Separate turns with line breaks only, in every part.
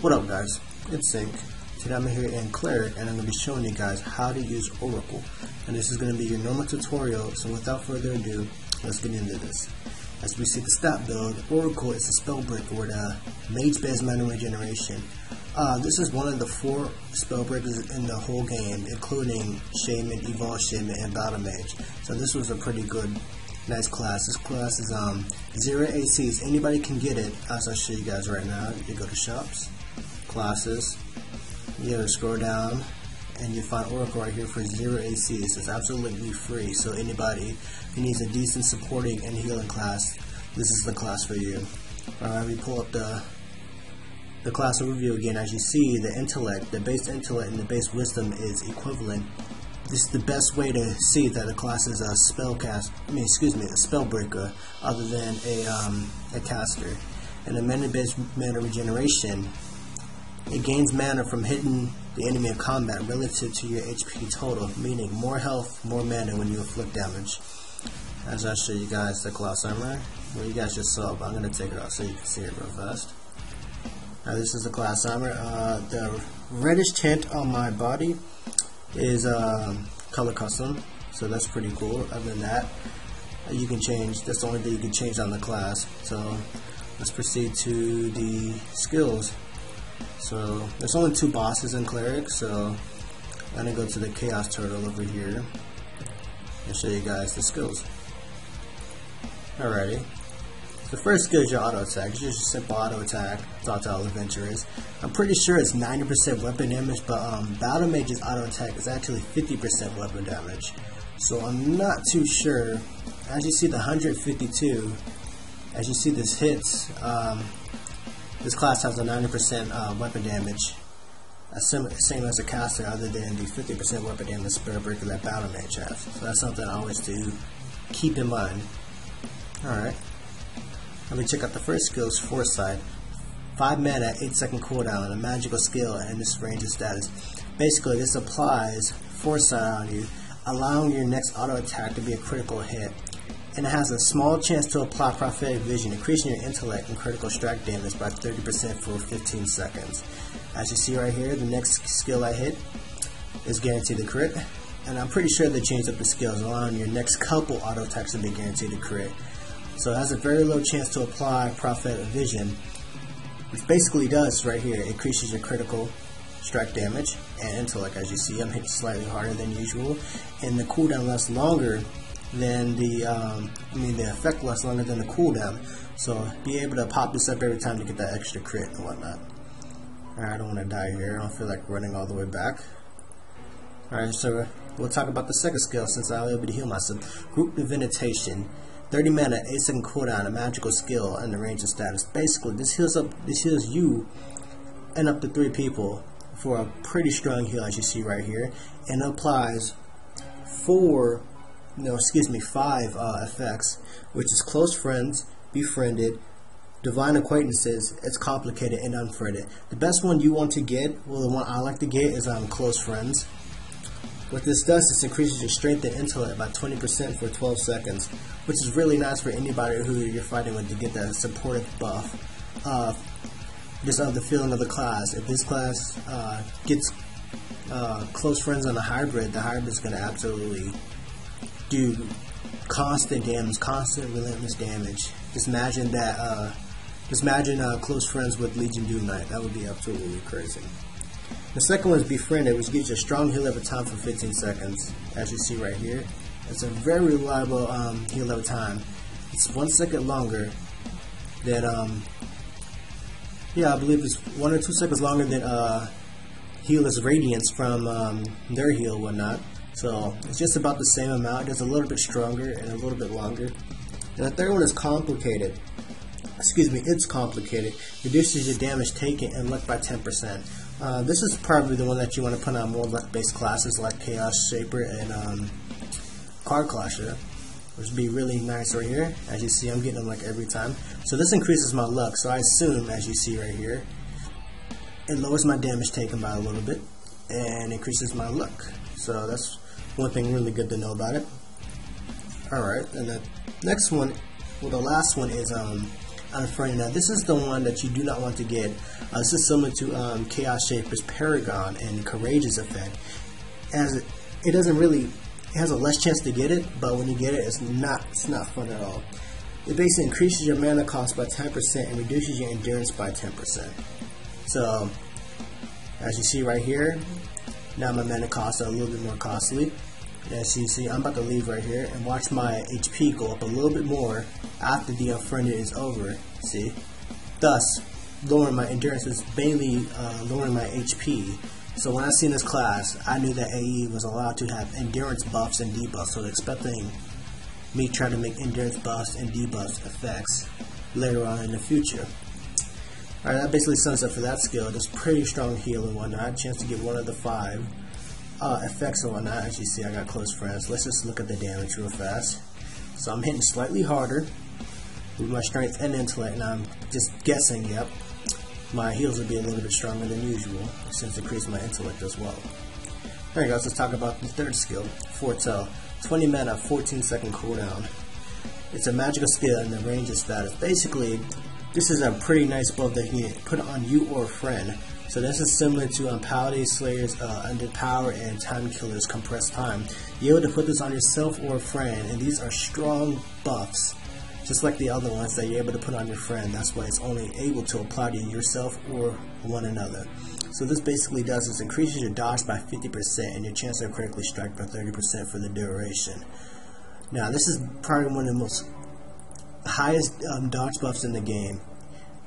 What up guys, it's Sync. Today I'm here in Cleric and I'm going to be showing you guys how to use Oracle. And this is going to be your normal tutorial, so without further ado, let's get into this. As we see the stat build, Oracle is a spell breaker with a mage-based mana regeneration. This is one of the 4 spell breakers in the whole game, including Shaman, Evolved Shaman, and Battle Mage. So this was a pretty good, nice class. This class is 0 ACs. Anybody can get it, as I'll show you guys right now. You go to Shops, Classes, you gotta scroll down, and you find Oracle right here for 0 ACs. It's absolutely free, so anybody who needs a decent supporting and healing class, this is the class for you. Alright, we pull up the class overview again. As you see, the intellect, the base intellect and the base wisdom is equivalent. This is the best way to see that a class is a a spell breaker other than a caster. And the mana-based mana regeneration, it gains mana from hitting the enemy in combat relative to your HP total, meaning more health, more mana when you inflict damage. As I show you guys the class armor, well, you guys just saw, but I'm going to take it off so you can see it real fast. Now this is the class armor. The reddish tint on my body is color custom, so that's pretty cool. Other than that, you can change, that's the only thing you can change on the class. So let's proceed to the skills. So there's only 2 bosses in Cleric, so I'm going to go to the Chaos Turtle over here and show you guys the skills. Alrighty. The first skill is your auto attack. It's just a simple auto attack. It's all adventurous. I'm pretty sure it's 90% weapon damage, but Battle Mage's auto attack is actually 50% weapon damage. So I'm not too sure. As you see the 152, as you see this hits, this class has a 90% weapon damage, same as a caster, other than the 50% weapon damage spell breaker that Battle Mage has. So that's something I always do keep in mind. Alright. Let me check out the first skill, is Foresight. 5 mana, 8-second cooldown, a magical skill, and this range of status. Basically, this applies Foresight on you, allowing your next auto attack to be a critical hit. And it has a small chance to apply prophetic vision, increasing your intellect and critical strike damage by 30% for 15 seconds. As you see right here, the next skill I hit is guaranteed to crit. And I'm pretty sure they changed up the skills, allowing your next couple auto attacks to be guaranteed to crit. So it has a very low chance to apply prophetic vision, which basically does right here, it increases your critical strike damage and intellect. As you see, I'm hitting slightly harder than usual, and the cooldown lasts longer than the effect lasts longer than the cooldown. So be able to pop this up every time to get that extra crit and whatnot. Alright, I don't want to die here. I don't feel like running all the way back. Alright, so we'll talk about the second skill since I'll be able to heal myself. Group Divination. 30 mana, 8-second cooldown, a magical skill, and the range of status. Basically, this heals you and up to 3 people for a pretty strong heal, as you see right here, and applies 5 effects, which is Close Friends, Befriended, Divine Acquaintances, It's Complicated, and Unfriended. The best one you want to get, well, the one I like to get is Close Friends. What this does is increases your strength and intellect by 20% for 12 seconds, which is really nice for anybody who you're fighting with to get that supportive buff. Just of the feeling of the class. If this class gets Close Friends on a hybrid, the hybrid is going to absolutely do constant damage, constant relentless damage. Just imagine that. Close Friends with Legion Doom Knight. That would be absolutely crazy. The second one is Befriended, which gives you a strong heal every time for 15 seconds. As you see right here, it's a very reliable heal every time. It's 1 second longer than I believe it's 1 or 2 seconds longer than Healer's Radiance from their heal and whatnot. So it's just about the same amount. It's a little bit stronger and a little bit longer. And the third one is Complicated. It's Complicated. Reduces your damage taken and luck by 10%. This is probably the one that you want to put on more luck-based classes like Chaos Shaper and Card Clasher, which would be really nice right here. As you see, I'm getting them like every time. So this increases my luck. So I assume, as you see right here, it lowers my damage taken by a little bit and increases my luck. So that's one thing really good to know about it. Alright, and the next one, well, the last one is Unfriended. Now this is the one that you do not want to get. This is similar to Chaos Shaper's Paragon and Courageous effect, as it doesn't really, it has a less chance to get it, but when you get it, it's not fun at all. It basically increases your mana cost by 10% and reduces your endurance by 10%. So as you see right here, now my mana costs are a little bit more costly. As you see, I'm about to leave right here and watch my HP go up a little bit more after the Unfriended is over. See? Thus, lowering my endurance is mainly lowering my HP. So when I seen this class, I knew that AE was allowed to have endurance buffs and debuffs. So expecting me trying to make endurance buffs and debuffs effects later on in the future. Alright, that basically sums up for that skill. It's pretty strong heal and whatnot. Chance to get one of the 5 effects and whatnot. As you see, I got close friends. Let's just look at the damage real fast. So I'm hitting slightly harder with my strength and intellect, and I'm just guessing, yep, my heals will be a little bit stronger than usual since it increased my intellect as well. Alright guys, let's talk about the third skill, Foretell. 20 mana, 14-second cooldown. It's a magical skill in the range of status. Basically, this is a pretty nice buff that you can put on you or a friend. So this is similar to Paladin Slayer's Undead Power and Time Killer's Compressed Time. You're able to put this on yourself or a friend, and these are strong buffs, just like the other ones that you're able to put on your friend. That's why it's only able to apply to yourself or one another. So this basically does is increases your dodge by 50% and your chance of critically strike by 30% for the duration. Now this is probably one of the most highest dodge buffs in the game.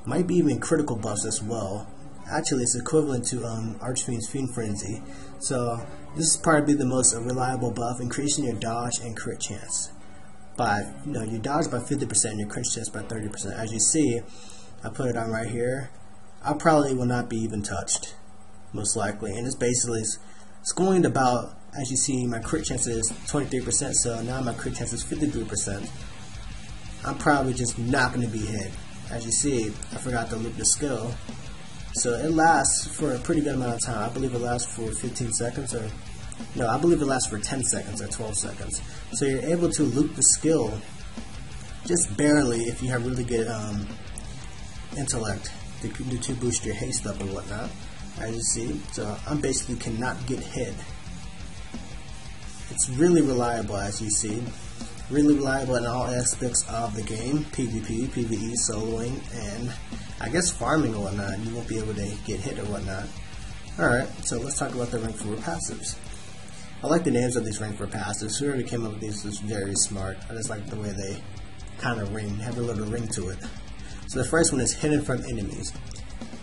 Might be even critical buffs as well. Actually, it's equivalent to Archfiend's Fiend Frenzy. So this is probably the most reliable buff, increasing your dodge and crit chance by, your dodge by 50% and your crit chance by 30%. As you see, I put it on right here. I probably will not be even touched, most likely. And it's basically, it's going about, as you see, my crit chance is 23%. So now my crit chance is 53%. I'm probably just not going to be hit. As you see, I forgot to loop the skill. So it lasts for a pretty good amount of time. I believe it lasts for 15 seconds or... No, I believe it lasts for 10 seconds or 12 seconds. So you're able to loop the skill just barely if you have really good intellect to boost your haste up and whatnot. As you see, so I basically cannot get hit. It's really reliable, as you see. Really reliable in all aspects of the game. PvP, PvE, soloing, and I guess farming or whatnot. You won't be able to get hit or whatnot. Alright, so let's talk about the rank 4 passives. I like the names of these rank 4 passives. Whoever came up with these is very smart. I just like the way they kind of have a little ring to it. So the first one is Hidden from Enemies.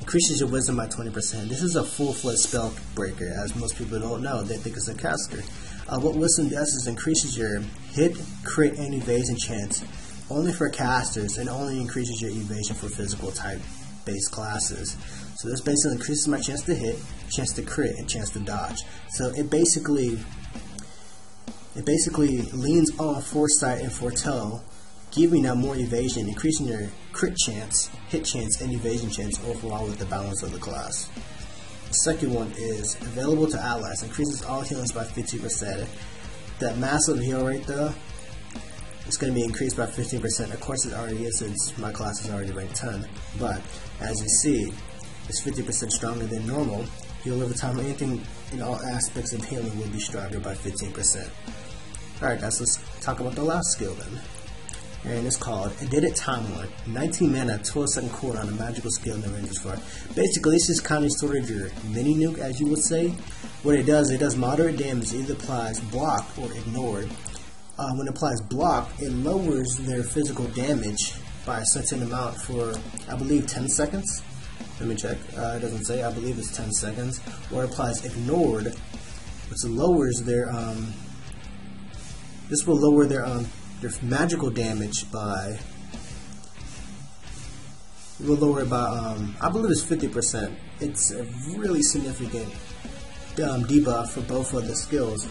Increases your wisdom by 20%. This is a full-fledged spell breaker, as most people don't know. They think it's a caster. What wisdom does is increases your hit, crit, and evasion chance only for casters, and only increases your evasion for physical type based classes. So this basically increases my chance to hit, chance to crit, and chance to dodge. So it basically leans on Foresight and Foretell, giving out more evasion, increasing your crit chance, hit chance, and evasion chance overall with the balance of the class. The second one is available to allies, increases all healings by 50%. That massive heal rate though, it's going to be increased by 15%. Of course it already is since my class is already ranked 10, but as you see, it's 50% stronger than normal. Heal over time, anything in all aspects of healing will be stronger by 15%. Alright guys, let's talk about the last skill then. And it's called Did It Time One. 19 mana, 12-second cooldown, a magical skill in the ranges for. Basically, this is kind of sort of your mini-nuke, as you would say. What it does moderate damage. It either applies block or ignored. When it applies block, it lowers their physical damage by a certain amount for, I believe, 10 seconds. Let me check. It doesn't say. I believe it's 10 seconds. Or it applies ignored, which lowers their. This will lower their magical damage by. It will lower it by. I believe it's 50%. It's a really significant debuff for both of the skills.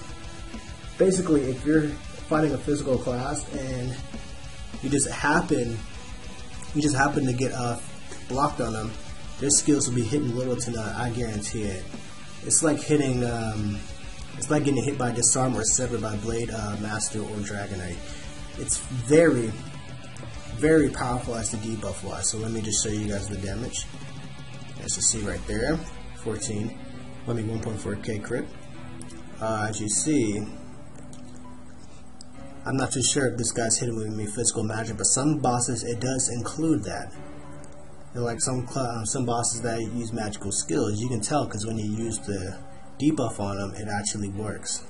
Basically, if you're fighting a physical class and you just happen to get blocked on them, their skills will be hitting little to none. I guarantee it. It's like hitting. It's like getting hit by Disarm or Severed by Blade Master or Dragonite. It's very, very powerful as the debuff was. So let me just show you guys the damage. As you see right there, 1.4k crit. As you see, I'm not too sure if this guy's hitting with me physical magic, but some bosses it does include that. And like some bosses that use magical skills, you can tell because when you use the debuff on them, it actually works.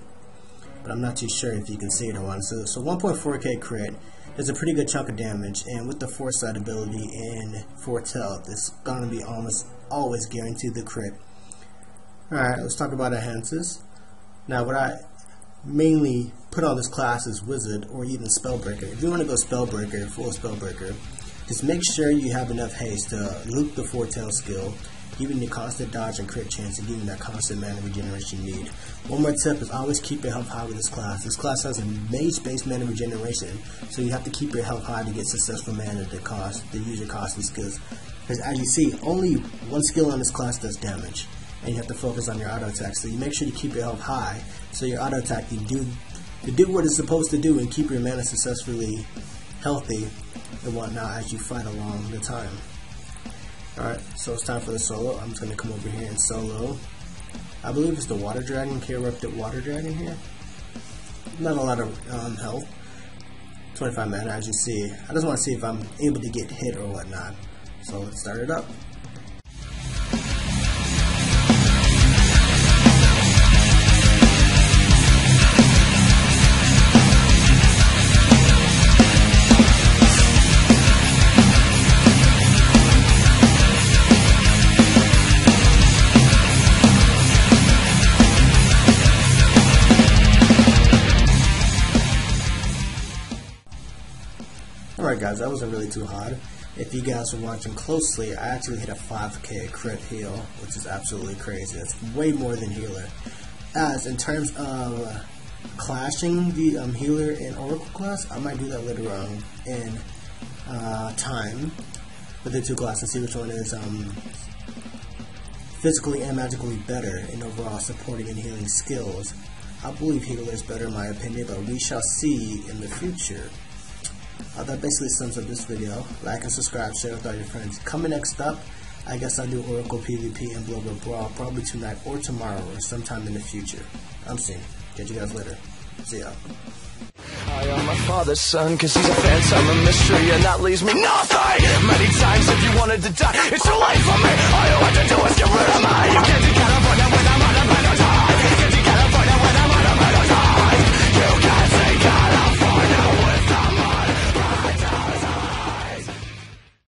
But I'm not too sure if you can see it or not. So 1.4k crit is a pretty good chunk of damage, and with the Foresight ability in Forethought, it's gonna be almost always guaranteed the crit. Alright, let's talk about enhances. Now, what I mainly put on this class is Wizard or even Spellbreaker. If you want to go Spellbreaker, full Spellbreaker, just make sure you have enough haste to loop the Foretell skill, giving you constant dodge and crit chance, and giving that constant mana regeneration you need. One more tip is always keep your health high with this class. This class has a mage-based mana regeneration, so you have to keep your health high to get successful mana to use your costly skills. Because as you see, only one skill on this class does damage, and you have to focus on your auto attack. So you make sure you keep your health high, so your auto attack can do what it's supposed to do and keep your mana successfully healthy and whatnot as you fight along the time. Alright, so it's time for the solo. I'm just going to come over here and solo. I believe it's the Water Dragon, K-Erupted Water Dragon here. Not a lot of health. 25 mana, as you see. I just want to see if I'm able to get hit or whatnot. So let's start it up. Alright guys, that wasn't really too hard. If you guys were watching closely, I actually hit a 5k crit heal, which is absolutely crazy. That's way more than healer. As in terms of clashing the healer and oracle class, I might do that later on in time with the two classes, see which one is physically and magically better in overall supporting and healing skills. I believe healer is better in my opinion, but we shall see in the future. That basically sums up this video. Like and subscribe, share with all your friends. Coming next up, I guess I'll do Oracle PvP and Global Brawl probably tonight or tomorrow or sometime in the future. I'm seeing. Catch you guys later. See ya.
I am my father's son, cause he's a phantom, a mystery, and that leaves me nothing. Many times if you wanted to die, it's too late for me. All you had to do is get rid of me.